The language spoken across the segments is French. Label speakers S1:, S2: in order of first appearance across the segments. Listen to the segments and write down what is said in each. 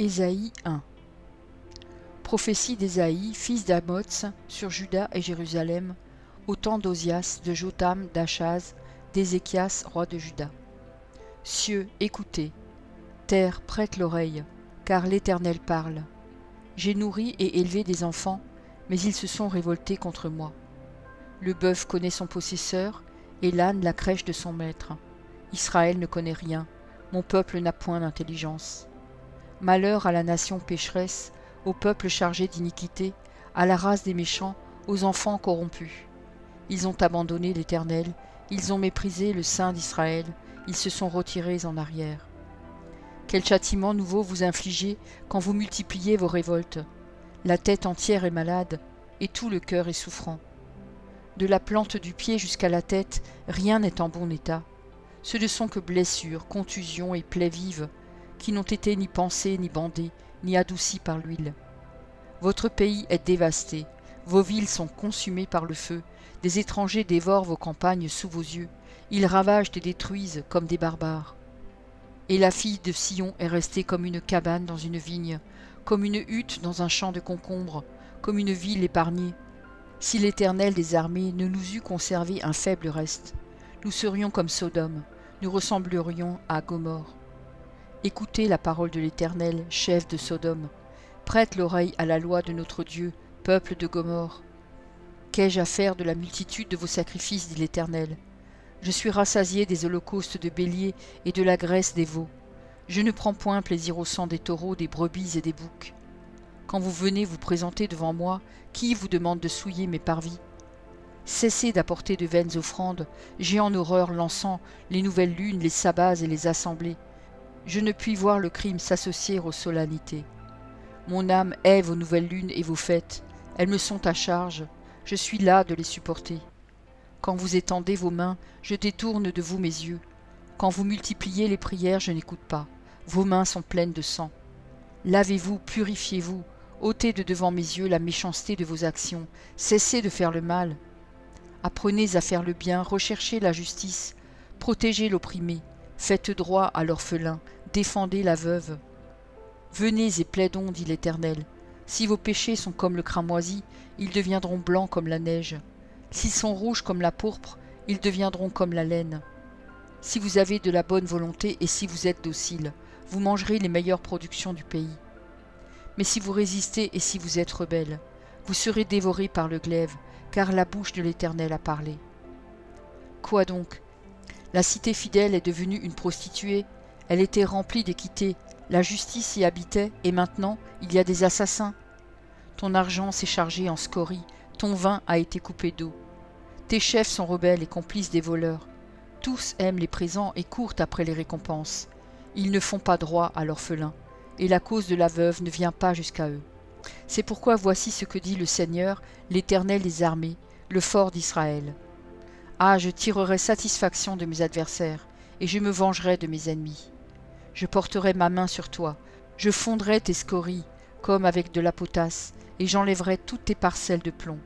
S1: Ésaïe 1. Prophétie d'Ésaïe, fils d'Amoz, sur Juda et Jérusalem, au temps d'Ozias, de Jotham, d'Achaz, d'Ézéchias, roi de Juda. Cieux, écoutez, terre, prête l'oreille, car l'Éternel parle. J'ai nourri et élevé des enfants, mais ils se sont révoltés contre moi. Le bœuf connaît son possesseur, et l'âne la crèche de son maître. Israël ne connaît rien, mon peuple n'a point d'intelligence. Malheur à la nation pécheresse, au peuple chargé d'iniquité, à la race des méchants, aux enfants corrompus. Ils ont abandonné l'Éternel, ils ont méprisé le Saint d'Israël, ils se sont retirés en arrière. Quel châtiment nouveau vous infligez quand vous multipliez vos révoltes. La tête entière est malade, et tout le cœur est souffrant. De la plante du pied jusqu'à la tête, rien n'est en bon état. Ce ne sont que blessures, contusions et plaies vives, qui n'ont été ni pansées, ni bandées, ni adoucies par l'huile. Votre pays est dévasté, vos villes sont consumées par le feu, des étrangers dévorent vos campagnes sous vos yeux, ils ravagent et détruisent comme des barbares. Et la fille de Sion est restée comme une cabane dans une vigne, comme une hutte dans un champ de concombres, comme une ville épargnée. Si l'Éternel des armées ne nous eût conservé un faible reste, nous serions comme Sodome, nous ressemblerions à Gomorrhe. Écoutez la parole de l'Éternel, chef de Sodome. Prête l'oreille à la loi de notre Dieu, peuple de Gomorrhe. Qu'ai-je à faire de la multitude de vos sacrifices, dit l'Éternel? Je suis rassasié des holocaustes de béliers et de la graisse des veaux. Je ne prends point plaisir au sang des taureaux, des brebis et des boucs. Quand vous venez vous présenter devant moi, qui vous demande de souiller mes parvis? Cessez d'apporter de vaines offrandes, j'ai en horreur l'encens, les nouvelles lunes, les sabbats et les assemblées. Je ne puis voir le crime s'associer aux solennités. Mon âme hait vos nouvelles lunes et vos fêtes, elles me sont à charge, je suis las de les supporter. Quand vous étendez vos mains, je détourne de vous mes yeux. Quand vous multipliez les prières, je n'écoute pas. Vos mains sont pleines de sang. Lavez-vous, purifiez-vous, ôtez de devant mes yeux la méchanceté de vos actions, cessez de faire le mal. Apprenez à faire le bien, recherchez la justice, protégez l'opprimé, faites droit à l'orphelin, défendez la veuve. Venez et plaidons, dit l'Éternel. Si vos péchés sont comme le cramoisi, ils deviendront blancs comme la neige. S'ils sont rouges comme la pourpre, ils deviendront comme la laine. Si vous avez de la bonne volonté et si vous êtes docile, vous mangerez les meilleures productions du pays. Mais si vous résistez et si vous êtes rebelles, vous serez dévorés par le glaive, car la bouche de l'Éternel a parlé. Quoi donc? La cité fidèle est devenue une prostituée, elle était remplie d'équité, la justice y habitait, et maintenant il y a des assassins. Ton argent s'est chargé en scories, ton vin a été coupé d'eau. Tes chefs sont rebelles et complices des voleurs. Tous aiment les présents et courent après les récompenses. Ils ne font pas droit à l'orphelin, et la cause de la veuve ne vient pas jusqu'à eux. C'est pourquoi voici ce que dit le Seigneur, l'Éternel des armées, le fort d'Israël. Ah, je tirerai satisfaction de mes adversaires, et je me vengerai de mes ennemis. Je porterai ma main sur toi, je fondrai tes scories, comme avec de la potasse, et j'enlèverai toutes tes parcelles de plomb.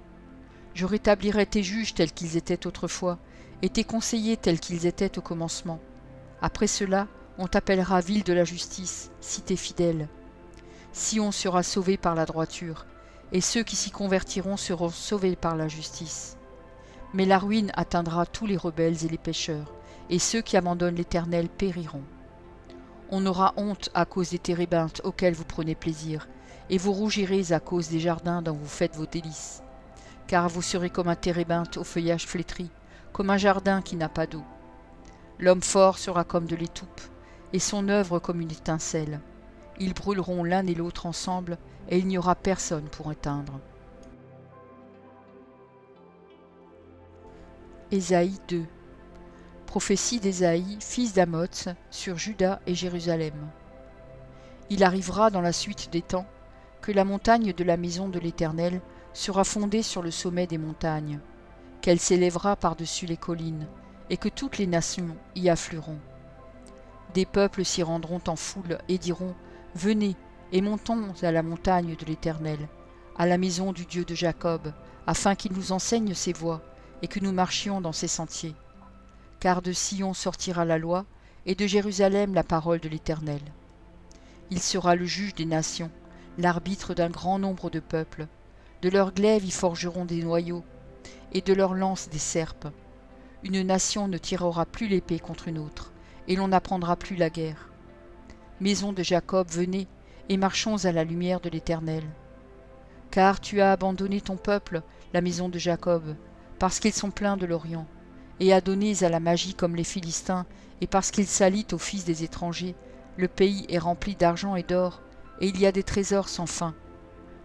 S1: Je rétablirai tes juges tels qu'ils étaient autrefois, et tes conseillers tels qu'ils étaient au commencement. Après cela, on t'appellera ville de la justice, cité fidèle. Sion sera sauvé par la droiture, et ceux qui s'y convertiront seront sauvés par la justice. Mais la ruine atteindra tous les rebelles et les pécheurs, et ceux qui abandonnent l'Éternel périront. On aura honte à cause des térébinthes auxquels vous prenez plaisir, et vous rougirez à cause des jardins dont vous faites vos délices. Car vous serez comme un térébinthe au feuillage flétri, comme un jardin qui n'a pas d'eau. L'homme fort sera comme de l'étoupe, et son œuvre comme une étincelle. Ils brûleront l'un et l'autre ensemble, et il n'y aura personne pour éteindre. Ésaïe 2. Prophétie d'Ésaïe, fils d'Amoz, sur Juda et Jérusalem. Il arrivera dans la suite des temps que la montagne de la maison de l'Éternel sera fondée sur le sommet des montagnes, qu'elle s'élèvera par-dessus les collines, et que toutes les nations y afflueront. Des peuples s'y rendront en foule et diront « Venez et montons à la montagne de l'Éternel, à la maison du Dieu de Jacob, afin qu'il nous enseigne ses voies et que nous marchions dans ses sentiers. Car de Sion sortira la loi, et de Jérusalem la parole de l'Éternel. Il sera le juge des nations, l'arbitre d'un grand nombre de peuples. De leurs glaives ils forgeront des noyaux, et de leurs lances des serpes. Une nation ne tirera plus l'épée contre une autre, et l'on n'apprendra plus la guerre. Maison de Jacob, venez, et marchons à la lumière de l'Éternel. Car tu as abandonné ton peuple, la maison de Jacob, parce qu'ils sont pleins de l'Orient, et adonnés à la magie comme les Philistins, et parce qu'ils s'allient aux fils des étrangers. Le pays est rempli d'argent et d'or, et il y a des trésors sans fin.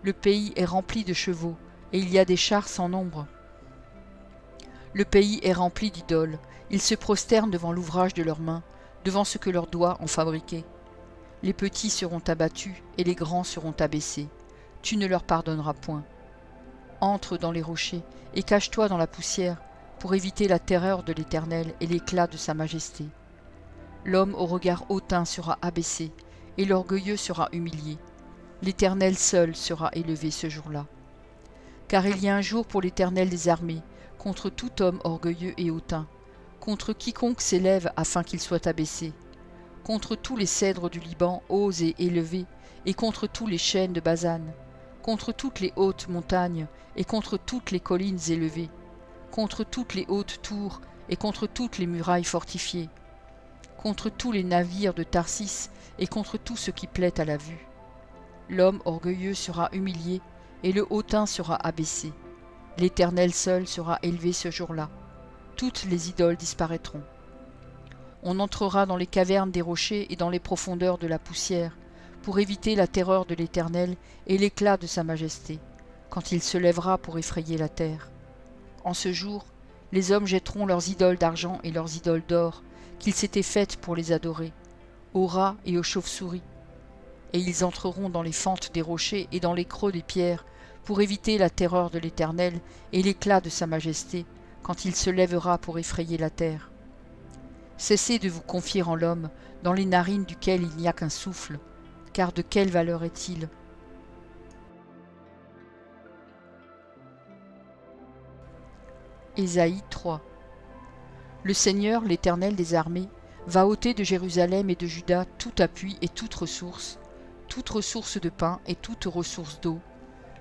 S1: Le pays est rempli de chevaux, et il y a des chars sans nombre. Le pays est rempli d'idoles, ils se prosternent devant l'ouvrage de leurs mains, devant ce que leurs doigts ont fabriqué. Les petits seront abattus, et les grands seront abaissés. Tu ne leur pardonneras point. Entre dans les rochers, et cache-toi dans la poussière, pour éviter la terreur de l'Éternel et l'éclat de sa majesté. L'homme au regard hautain sera abaissé, et l'orgueilleux sera humilié. L'Éternel seul sera élevé ce jour-là. Car il y a un jour pour l'Éternel des armées, contre tout homme orgueilleux et hautain, contre quiconque s'élève afin qu'il soit abaissé, contre tous les cèdres du Liban hauts et élevés, et contre tous les chênes de Basan, contre toutes les hautes montagnes, et contre toutes les collines élevées, contre toutes les hautes tours, et contre toutes les murailles fortifiées, contre tous les navires de Tarsis, et contre tout ce qui plaît à la vue. L'homme orgueilleux sera humilié, et le hautain sera abaissé. L'Éternel seul sera élevé ce jour-là. Toutes les idoles disparaîtront. On entrera dans les cavernes des rochers et dans les profondeurs de la poussière, pour éviter la terreur de l'Éternel et l'éclat de sa majesté, quand il se lèvera pour effrayer la terre. En ce jour, les hommes jetteront leurs idoles d'argent et leurs idoles d'or, qu'ils s'étaient faites pour les adorer, aux rats et aux chauves-souris. Et ils entreront dans les fentes des rochers et dans les creux des pierres, pour éviter la terreur de l'Éternel et l'éclat de sa majesté, quand il se lèvera pour effrayer la terre. Cessez de vous confier en l'homme, dans les narines duquel il n'y a qu'un souffle, car de quelle valeur est-il? Ésaïe 3. Le Seigneur, l'Éternel des armées, va ôter de Jérusalem et de Juda tout appui et toute ressource de pain et toute ressource d'eau,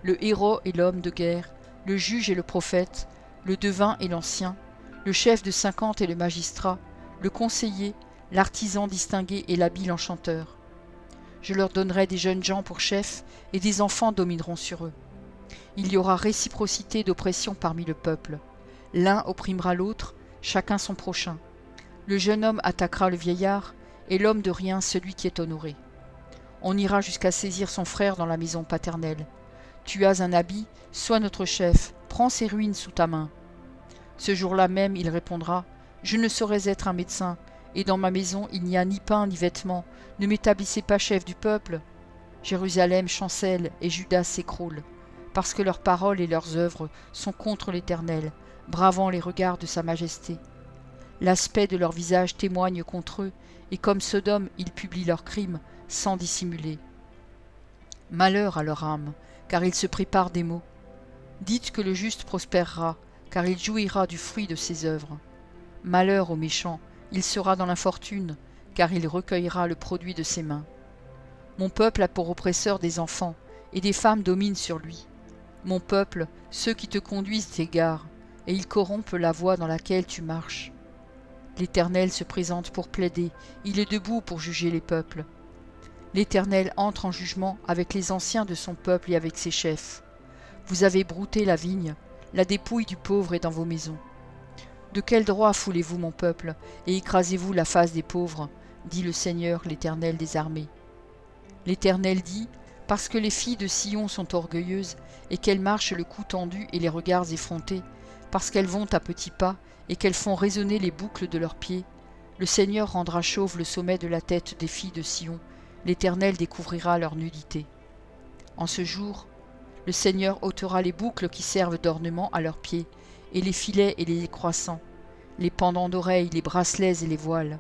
S1: le héros et l'homme de guerre, le juge et le prophète, le devin et l'ancien, le chef de 50 et le magistrat, le conseiller, l'artisan distingué et l'habile enchanteur. Je leur donnerai des jeunes gens pour chefs, et des enfants domineront sur eux. Il y aura réciprocité d'oppression parmi le peuple. L'un opprimera l'autre, chacun son prochain. Le jeune homme attaquera le vieillard, et l'homme de rien celui qui est honoré. On ira jusqu'à saisir son frère dans la maison paternelle. Tu as un habit, sois notre chef, prends ces ruines sous ta main. Ce jour-là même il répondra, je ne saurais être un médecin, et dans ma maison il n'y a ni pain ni vêtements, ne m'établissez pas chef du peuple. Jérusalem chancelle et Juda s'écroule, parce que leurs paroles et leurs œuvres sont contre l'Éternel, bravant les regards de sa majesté. L'aspect de leur visage témoigne contre eux, et comme Sodome ils publient leurs crimes, sans dissimuler. Malheur à leur âme, car ils se préparent des maux. Dites que le juste prospérera, car il jouira du fruit de ses œuvres. Malheur au méchant, il sera dans l'infortune, car il recueillera le produit de ses mains. Mon peuple a pour oppresseur des enfants, et des femmes dominent sur lui. Mon peuple, ceux qui te conduisent t'égarent, et ils corrompent la voie dans laquelle tu marches. L'Éternel se présente pour plaider, il est debout pour juger les peuples. L'Éternel entre en jugement avec les anciens de son peuple et avec ses chefs. Vous avez brouté la vigne, la dépouille du pauvre est dans vos maisons. De quel droit foulez-vous mon peuple, et écrasez-vous la face des pauvres, dit le Seigneur, l'Éternel des armées. L'Éternel dit, parce que les filles de Sion sont orgueilleuses, et qu'elles marchent le cou tendu et les regards effrontés, parce qu'elles vont à petits pas, et qu'elles font résonner les boucles de leurs pieds, le Seigneur rendra chauve le sommet de la tête des filles de Sion, l'Éternel découvrira leur nudité. En ce jour, le Seigneur ôtera les boucles qui servent d'ornement à leurs pieds, et les filets et les croissants, les pendants d'oreilles, les bracelets et les voiles,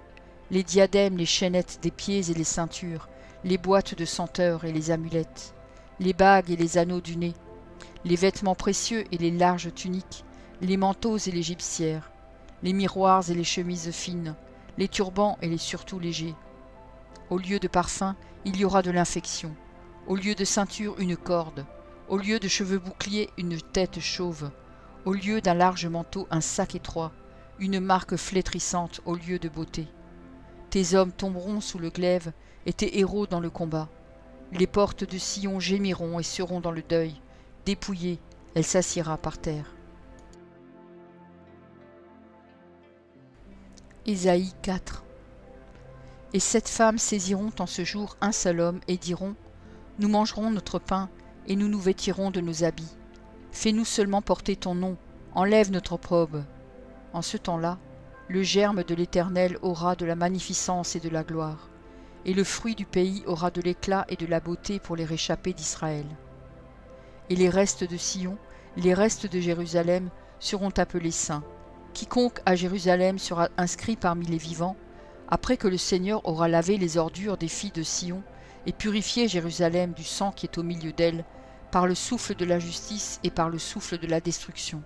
S1: les diadèmes, les chaînettes des pieds et les ceintures, les boîtes de senteurs et les amulettes, les bagues et les anneaux du nez, les vêtements précieux et les larges tuniques, les manteaux et les gibecières, les miroirs et les chemises fines, les turbans et les surtouts légers. Au lieu de parfum, il y aura de l'infection. Au lieu de ceinture, une corde. Au lieu de cheveux boucliers, une tête chauve. Au lieu d'un large manteau, un sac étroit. Une marque flétrissante au lieu de beauté. Tes hommes tomberont sous le glaive et tes héros dans le combat. Les portes de Sion gémiront et seront dans le deuil. Dépouillée, elle s'assiera par terre. Ésaïe 4. Et 7 femmes saisiront en ce jour un seul homme et diront : nous mangerons notre pain et nous nous vêtirons de nos habits. Fais-nous seulement porter ton nom, enlève notre opprobre. En ce temps-là, le germe de l'Éternel aura de la magnificence et de la gloire, et le fruit du pays aura de l'éclat et de la beauté pour les réchappés d'Israël. Et les restes de Sion, les restes de Jérusalem seront appelés saints. Quiconque à Jérusalem sera inscrit parmi les vivants, après que le Seigneur aura lavé les ordures des filles de Sion et purifié Jérusalem du sang qui est au milieu d'elle, par le souffle de la justice et par le souffle de la destruction.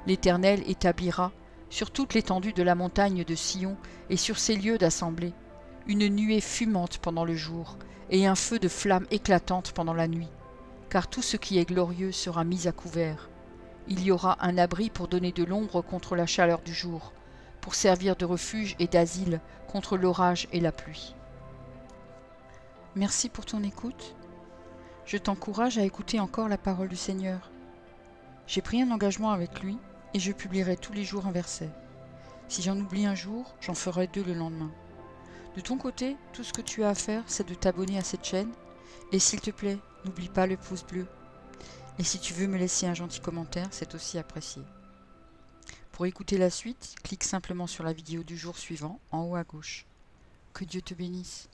S1: L'Éternel établira, sur toute l'étendue de la montagne de Sion et sur ses lieux d'assemblée, une nuée fumante pendant le jour et un feu de flamme éclatante pendant la nuit, car tout ce qui est glorieux sera mis à couvert. Il y aura un abri pour donner de l'ombre contre la chaleur du jour, pour servir de refuge et d'asile contre l'orage et la pluie. Merci pour ton écoute. Je t'encourage à écouter encore la parole du Seigneur. J'ai pris un engagement avec lui et je publierai tous les jours un verset. Si j'en oublie un jour, j'en ferai 2 le lendemain. De ton côté, tout ce que tu as à faire, c'est de t'abonner à cette chaîne. Et s'il te plaît, n'oublie pas le pouce bleu. Et si tu veux me laisser un gentil commentaire, c'est aussi apprécié. Pour écouter la suite, clique simplement sur la vidéo du jour suivant, en haut à gauche. Que Dieu te bénisse.